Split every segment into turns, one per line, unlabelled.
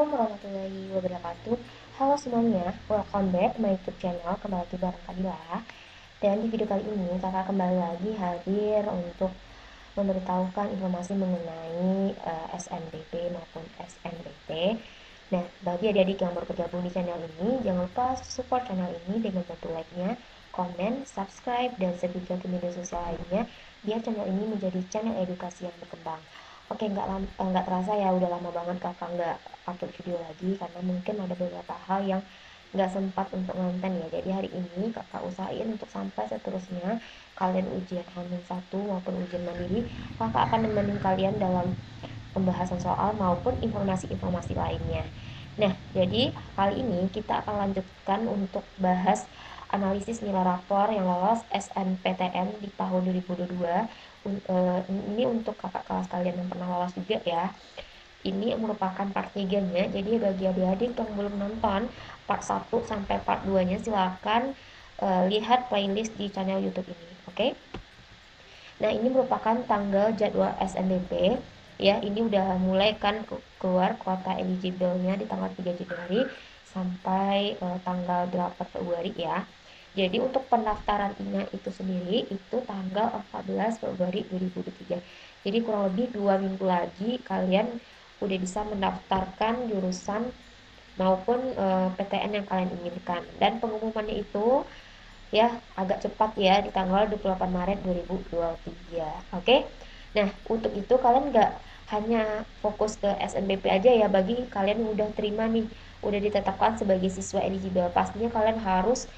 warahmatullahi wabarakatuh. Halo semuanya, welcome back my YouTube channel. Kembali lagi bareng Kadila. Dan di video kali ini kakak kembali lagi hadir untuk memberitahukan informasi mengenai SNBP maupun SNBT. Nah, bagi adik-adik yang baru bergabung di channel ini, jangan lupa support channel ini dengan bantu like-nya, komen, subscribe, dan share juga ke media sosial lainnya, biar channel ini menjadi channel edukasi yang berkembang. Oke, nggak terasa ya, udah lama banget kakak nggak upload video lagi karena mungkin ada beberapa hal yang nggak sempat untuk ngonten ya. Jadi hari ini kakak usahain untuk sampai seterusnya kalian ujian H-1 maupun ujian mandiri, kakak akan nemenin kalian dalam pembahasan soal maupun informasi-informasi lainnya. Nah, jadi kali ini kita akan lanjutkan untuk bahas analisis nilai rapor yang lolos SNPTN di tahun 2022. Ini untuk kakak kelas kalian yang pernah lolos juga ya. Ini merupakan part 3-nya. Jadi bagi adik-adik yang belum nonton part 1 sampai part 2-nya, silakan lihat playlist di channel YouTube ini. Oke? Nah, ini merupakan tanggal jadwal SNBP ya. Ini udah mulai kan keluar kuota eligible-nya di tanggal 3 Januari sampai tanggal 8 Februari ya. Jadi untuk pendaftaran INA itu sendiri itu tanggal 14 Februari 2023. Jadi kurang lebih 2 minggu lagi kalian udah bisa mendaftarkan jurusan maupun PTN yang kalian inginkan. Dan pengumumannya itu ya agak cepat ya, di tanggal 28 Maret 2023. Oke. Nah, untuk itu kalian nggak hanya fokus ke SNBP aja ya. Bagi kalian yang udah terima nih, udah ditetapkan sebagai siswa eligible, pastinya kalian harus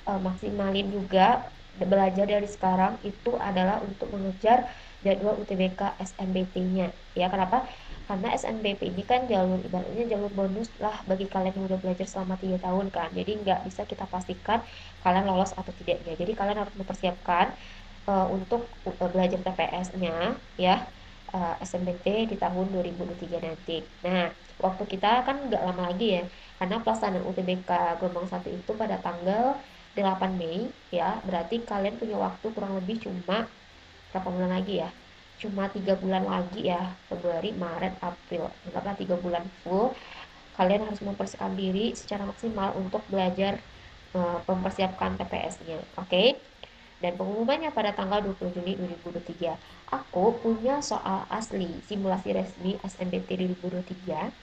maksimalin juga belajar dari sekarang. Itu adalah untuk mengejar jadwal UTBK SNBP-nya ya. Kenapa? Karena SNBP ini kan jalur, ibaratnya jalur bonus lah bagi kalian yang udah belajar selama 3 tahun kan. Jadi nggak bisa kita pastikan kalian lolos atau tidaknya. Jadi kalian harus mempersiapkan untuk belajar TPS-nya ya, SNBT di tahun 2023 nanti. Nah, waktu kita kan nggak lama lagi ya, karena pelaksanaan UTBK gelombang 1 itu pada tanggal 8 Mei ya. Berarti kalian punya waktu kurang lebih cuma berapa bulan lagi ya, cuma 3 bulan lagi ya, Februari, Maret, April, anggaplah 3 bulan full. Kalian harus mempersiapkan diri secara maksimal untuk belajar mempersiapkan TPS-nya. Oke? Dan pengumumannya pada tanggal 20 Juni 2023. Aku punya soal asli simulasi resmi SNBT 2023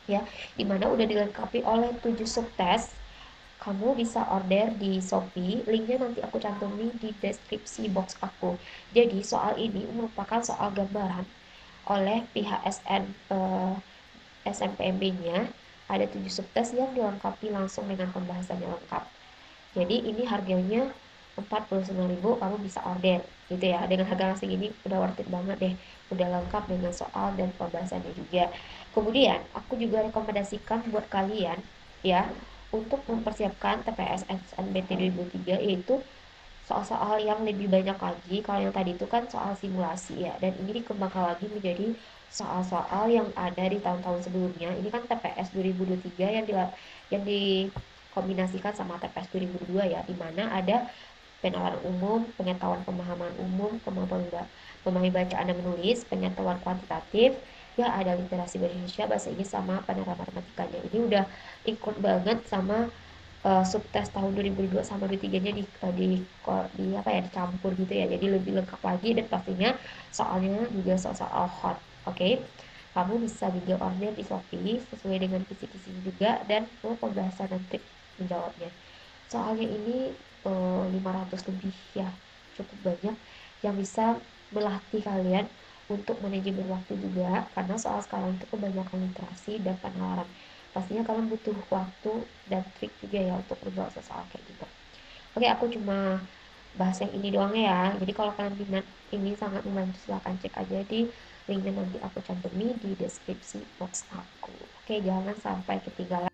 ya, dimana udah dilengkapi oleh 7 subtes. Kamu bisa order di Shopee, linknya nanti aku cantumin di deskripsi box aku. Jadi soal ini merupakan soal gambaran oleh pihak SNPMB-nya. Ada 7 subtes yang dilengkapi langsung dengan pembahasannya lengkap. Jadi ini harganya 49.000, kamu bisa order gitu ya. Dengan harga segini udah worth it banget deh, udah lengkap dengan soal dan pembahasannya juga. Kemudian aku juga rekomendasikan buat kalian ya untuk mempersiapkan TPS SNBT 2003, yaitu soal-soal yang lebih banyak lagi. Kalau yang tadi itu kan soal simulasi ya, dan ini dikembangkan lagi menjadi soal-soal yang ada di tahun-tahun sebelumnya. Ini kan TPS 2023 yang dikombinasikan sama TPS 2002 ya, dimana ada penalaran umum, pengetahuan pemahaman umum, kemampuan memahami bacaan dan menulis, pengetahuan kuantitatif, ya ada literasi bahasa bahasa Inggris, sama panorama matematikanya. Ini udah ikut banget sama subtes tahun 2002 sama 2003-nya di apa ya, dicampur gitu ya. Jadi lebih lengkap lagi, dan pastinya soalnya juga soal-soal hot. Oke. Kamu bisa juga order di Shopee sesuai dengan kisi-kisi juga, dan pembahasan dan trik menjawabnya. Soalnya ini 500 lebih ya, cukup banyak, yang bisa melatih kalian untuk manajemen waktu juga, karena soal sekarang itu kebanyakan literasi dan penalaran. Pastinya kalian butuh waktu dan trik juga ya untuk menjawab soal kayak gitu. Oke, aku cuma bahas yang ini doang ya. Jadi kalau kalian minat, ini sangat membantu, silahkan cek aja di linknya, nanti aku cantumin di deskripsi box aku. Oke, jangan sampai ketinggalan.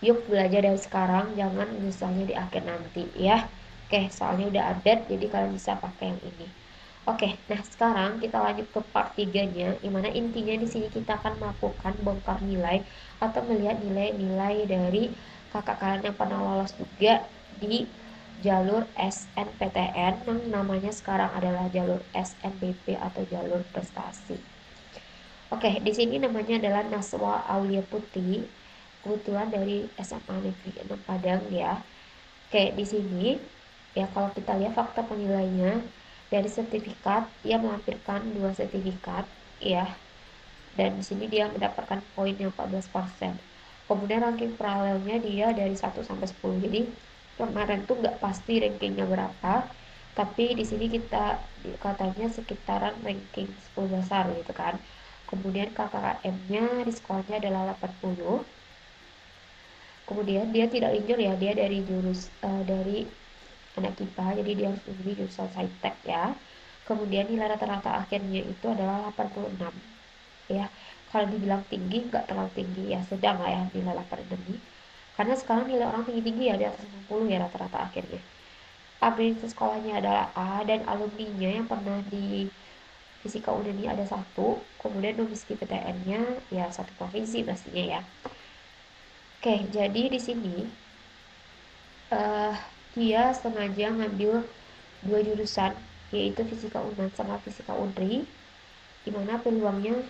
Yuk belajar dari sekarang, jangan misalnya di akhir nanti ya. Oke, soalnya udah update, jadi kalian bisa pakai yang ini. Oke, nah sekarang kita lanjut ke part 3-nya, dimana intinya di sini kita akan melakukan bongkar nilai atau melihat nilai-nilai dari kakak kalian yang pernah lolos juga di jalur SNPTN yang namanya sekarang adalah jalur SNBP atau jalur prestasi. Oke, di sini namanya adalah Naswa Aulia Putri, kebetulan dari SMA Negeri 6 Padang ya. Oke, di sini ya kalau kita lihat fakta penilaiannya dari sertifikat, dia melampirkan 2 sertifikat ya. Dan di sini dia mendapatkan poinnya 14%. Kemudian ranking paralelnya dia dari 1 sampai 10. Jadi kemarin tuh nggak pasti rankingnya berapa, tapi di sini kita katanya sekitaran ranking 10 besar gitu kan. Kemudian KKM-nya di sekolahnya adalah 80. Kemudian dia tidak linjur ya, dia dari dari anak IPA, jadi dia harus memilih jurusan Saintek ya. Kemudian nilai rata-rata akhirnya itu adalah 86 ya. Kalau dibilang tinggi nggak terlalu tinggi ya, sedang lah ya nilai 86 ini, karena sekarang nilai orang tinggi-tinggi ya di atas 60 ya rata-rata akhirnya. Aplikasi sekolahnya adalah A, dan alumninya yang pernah di Fisika Unani ada 1, kemudian domisili PTN-nya ya 1 provinsi pastinya ya. Oke, jadi di sini dia sengaja ngambil 2 jurusan, yaitu Fisika Unan sama Fisika Unri, dimana peluangnya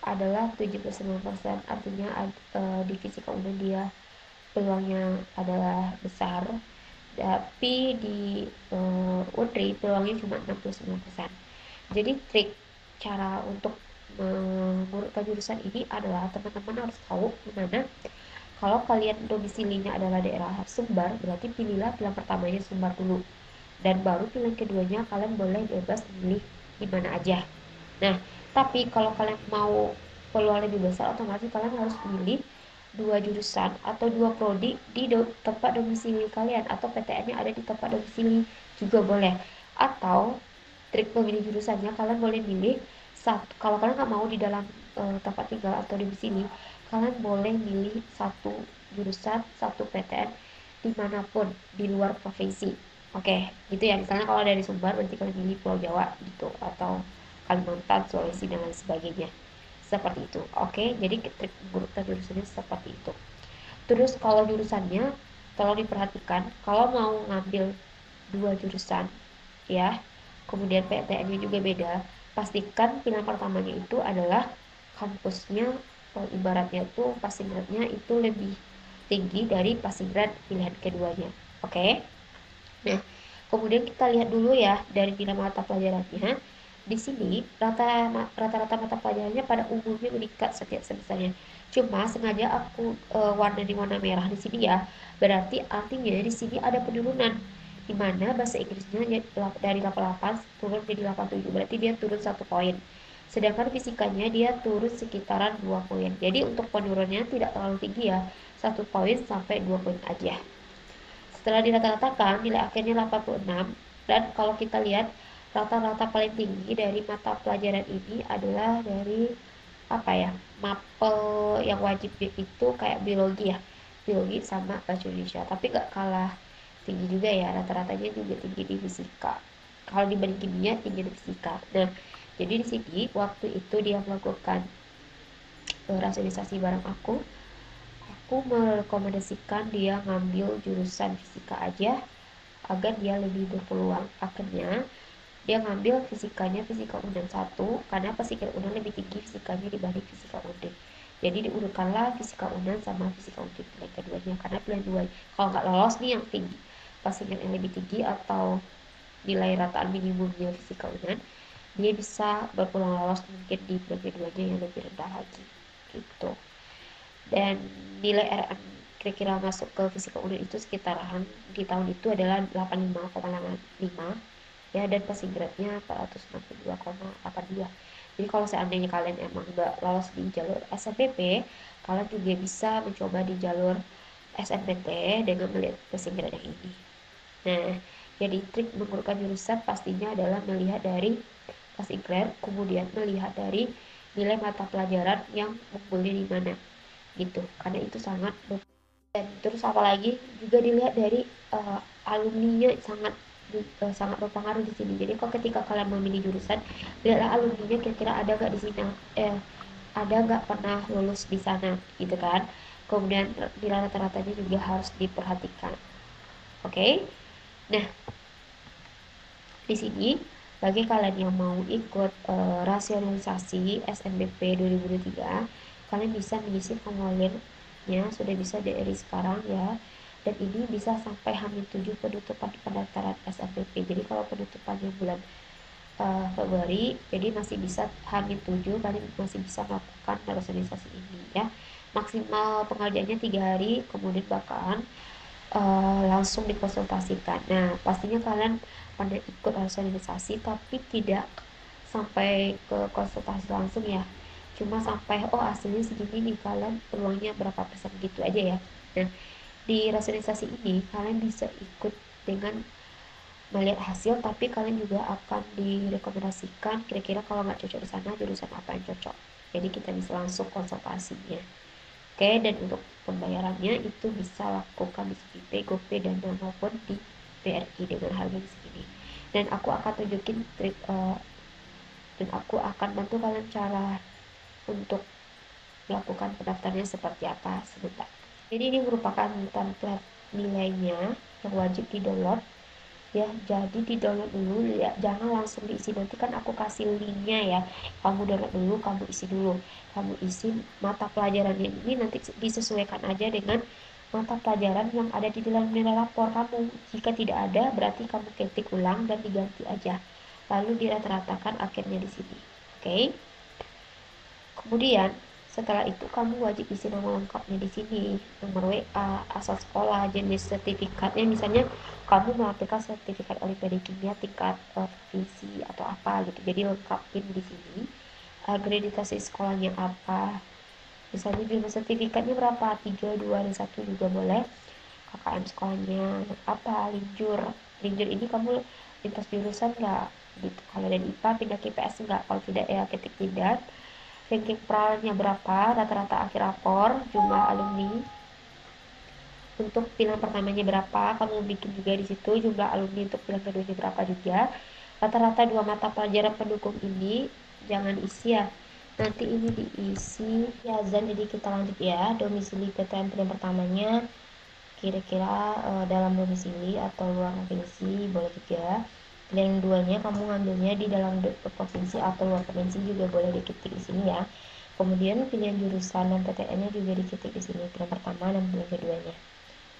adalah 79%. Artinya di Fisika Unan dia peluangnya adalah besar, tapi di Unri peluangnya cuma 69%. Jadi trik cara untuk mengurutkan jurusan ini adalah teman-teman harus tahu gimana. Kalau kalian domisilinya adalah daerah Sumbar, berarti pilihlah pilihan pertamanya Sumbar dulu, dan baru pilihan keduanya kalian boleh bebas memilih di mana aja. Nah, tapi kalau kalian mau peluang lebih besar, otomatis kalian harus pilih 2 jurusan atau 2 prodi di tempat domisili kalian, atau PTN-nya ada di tempat domisili juga boleh. Atau trik memilih jurusannya, kalian boleh milih satu. Kalau kalian nggak mau di dalam tempat tinggal atau domisili, kalian boleh milih 1 jurusan 1 PTN dimanapun di luar provinsi. Oke, gitu ya. Misalnya kalau dari Sumbar berarti kalian pilih Pulau Jawa gitu, atau Kalimantan, Sulawesi, dan lain sebagainya. Seperti itu. Oke, jadi trik mengurutkan jurusannya seperti itu. Terus kalau jurusannya, tolong diperhatikan, kalau mau ngambil 2 jurusan ya, kemudian PTN-nya juga beda, pastikan pilihan pertamanya itu adalah kampusnya, ibaratnya tuh passing grade-nya itu lebih tinggi dari passing grade pilihan keduanya. Oke. Nah, kemudian kita lihat dulu ya dari nilai mata pelajarannya. Di sini rata-rata mata pelajarannya pada umumnya meningkat setiap semesternya. Cuma sengaja aku warna di warna merah di sini ya. Berarti artinya di sini ada penurunan, di mana bahasa Inggrisnya dari 88 turun menjadi 87. Berarti dia turun 1 poin. Sedangkan fisikanya dia turun sekitaran 2 poin. Jadi untuk penurunannya tidak terlalu tinggi ya. 1 poin sampai 2 poin aja. Setelah dirata-ratakan, nilai akhirnya 86, dan kalau kita lihat rata-rata paling tinggi dari mata pelajaran ini adalah dari apa ya, mapel yang wajib itu kayak biologi ya, biologi sama bahasa Indonesia, tapi gak kalah tinggi juga ya, rata-ratanya juga tinggi di fisika. Kalau dibanding kimia tinggi di fisika. Nah, jadi di sini waktu itu dia melakukan rasionalisasi bareng aku merekomendasikan dia ngambil jurusan fisika aja agar dia lebih berpeluang. Akhirnya dia ngambil fisikanya Fisika Unan 1, karena Fisika Unan lebih tinggi fisikanya dibanding Fisika Undip. Jadi diurutkanlah Fisika Unan sama Fisika Undip pilihan keduanya, karena pilihan dua kalau nggak lolos nih yang tinggi pastikan yang lebih tinggi atau nilai rataan minimumnya Fisika Unan, dia bisa berpeluang lolos mungkin di pilihan keduanya yang lebih rendah lagi gitu. Dan nilai RN kira-kira masuk ke Fisika Unan itu sekitaran di tahun itu adalah 85,85 ya, dan passing grade-nya 462,82. Jadi kalau seandainya kalian emang nggak lolos di jalur SNPP, kalian juga bisa mencoba di jalur SNPT dengan melihat passing grade yang ini. Nah, jadi trik mengurutkan jurusan pastinya adalah melihat dari passing grade, kemudian melihat dari nilai mata pelajaran yang unggulnya di mana gitu, karena itu sangat. Dan terus apalagi juga dilihat dari alumninya sangat berpengaruh di sini. Jadi kalau ketika kalian memilih jurusan, lihatlah alumninya kira-kira ada nggak di sini, ada nggak pernah lulus di sana gitu kan. Kemudian nilai rata-ratanya juga harus diperhatikan. Oke. Nah, di sini Bagi kalian yang mau ikut rasionalisasi SNBP 2023, kalian bisa mengisi formulirnya, sudah bisa dari sekarang ya. Dan ini bisa sampai H-7 penutupan pendaftaran SNBP. Jadi kalau penutupannya bulan Februari, jadi masih bisa H-7 kalian masih bisa melakukan rasionalisasi ini ya. Maksimal pengerjaannya 3 hari, kemudian bakalan langsung dikonsultasikan. Nah, pastinya kalian pada ikut rasionalisasi tapi tidak sampai ke konsultasi langsung ya. Cuma sampai oh hasilnya segini nih, kalian peluangnya berapa persen gitu aja ya. Nah, di rasionalisasi ini kalian bisa ikut dengan melihat hasil, tapi kalian juga akan direkomendasikan kira-kira kalau nggak cocok di sana jurusan apa yang cocok. Jadi kita bisa langsung konsultasinya. Oke, dan untuk pembayarannya itu bisa lakukan di CPP, GoPay, dan maupun di BRI dengan harga segini. Dan aku akan tunjukin trik dan aku akan bantu kalian cara untuk melakukan pendaftarannya seperti apa sebentar. Jadi ini merupakan template nilainya yang wajib di download ya, jadi di download dulu ya, jangan langsung diisi. Nanti kan aku kasih linknya ya, kamu download dulu, kamu isi dulu, kamu isi mata pelajarannya ini, nanti disesuaikan aja dengan mata pelajaran yang ada di dalam nilai rapor kamu. Jika tidak ada, berarti kamu ketik ulang dan diganti aja, lalu dirata-ratakan akhirnya di sini. Oke. Kemudian setelah itu kamu wajib isi nama lengkapnya di sini, nomor WA, asal sekolah, jenis sertifikatnya, misalnya kamu melampirkan sertifikat Olimpiade Kimia tingkat provinsi atau apa gitu. Jadi lengkapin di sini. Akreditasi sekolahnya apa? Misalnya jumlah sertifikatnya berapa? 3, 2, dan 1 juga boleh. KKM sekolahnya apa? Linjur. Linjur ini kamu lintas jurusan nggak? Gitu. Kalau dari IPA pindah ke IPS nggak? Kalau tidak ya ketik tidak. Ranking peralnya berapa, rata-rata akhir rapor, jumlah alumni. Untuk pilihan pertamanya berapa, kamu bikin juga di situ jumlah alumni. Untuk pilihan keduanya berapa juga. Rata-rata 2 mata pelajaran pendukung ini jangan isi ya. Nanti ini diisi ya Zan. Jadi kita lanjut ya. Domisili PTN pilihan pertamanya kira-kira dalam domisili atau luar provinsi boleh juga. Pilihan keduanya kamu ngambilnya di dalam provinsi atau luar provinsi juga boleh diketik di sini ya. Kemudian pilihan jurusan dan PTN-nya juga diketik di sini, pilihan pertama dan pilihan keduanya.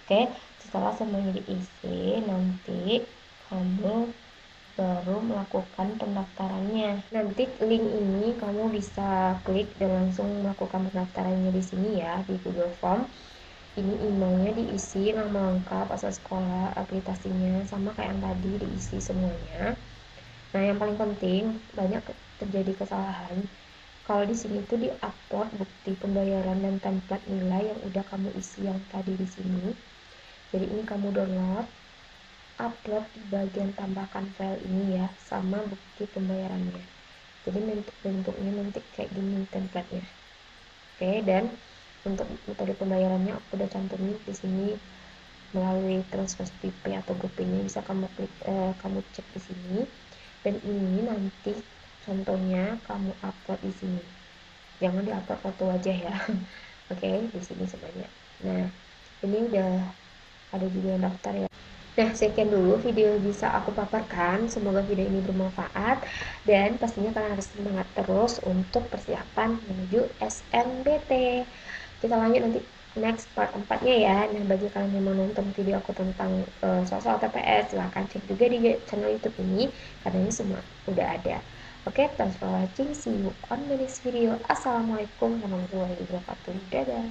Oke, setelah semuanya diisi, nanti kamu baru melakukan pendaftarannya. Nanti link ini kamu bisa klik dan langsung melakukan pendaftarannya di sini ya, di Google Form. Ini emailnya diisi, nama lengkap, asal sekolah, akreditasinya, sama kayak yang tadi diisi semuanya. Nah, yang paling penting, banyak terjadi kesalahan. Kalau di sini tuh di-upload bukti pembayaran dan template nilai yang udah kamu isi yang tadi di sini. Jadi ini kamu download, upload di bagian tambahkan file ini ya, sama bukti pembayarannya. Jadi bentuknya nanti kayak gini template-nya. Oke, dan untuk metode pembayarannya aku udah cantumin di sini melalui transfer PP atau GoPay-nya, bisa kamu klik, kamu cek di sini. Dan ini nanti contohnya kamu upload di sini. Jangan diupload foto wajah ya. Oke, di sini semuanya. Nah, ini udah ada juga yang daftar ya. Nah, sekian dulu video yang bisa aku paparkan. Semoga video ini bermanfaat dan pastinya kalian harus semangat terus untuk persiapan menuju SNBT. Kita lanjut nanti next part 4-nya ya. Nah, bagi kalian yang mau nonton video aku tentang soal-soal TPS, silahkan cek juga di channel YouTube ini karena ini semua udah ada. Oke, thanks for watching. See you on the next video. Assalamualaikum warahmatullahi wabarakatuh. Dadah.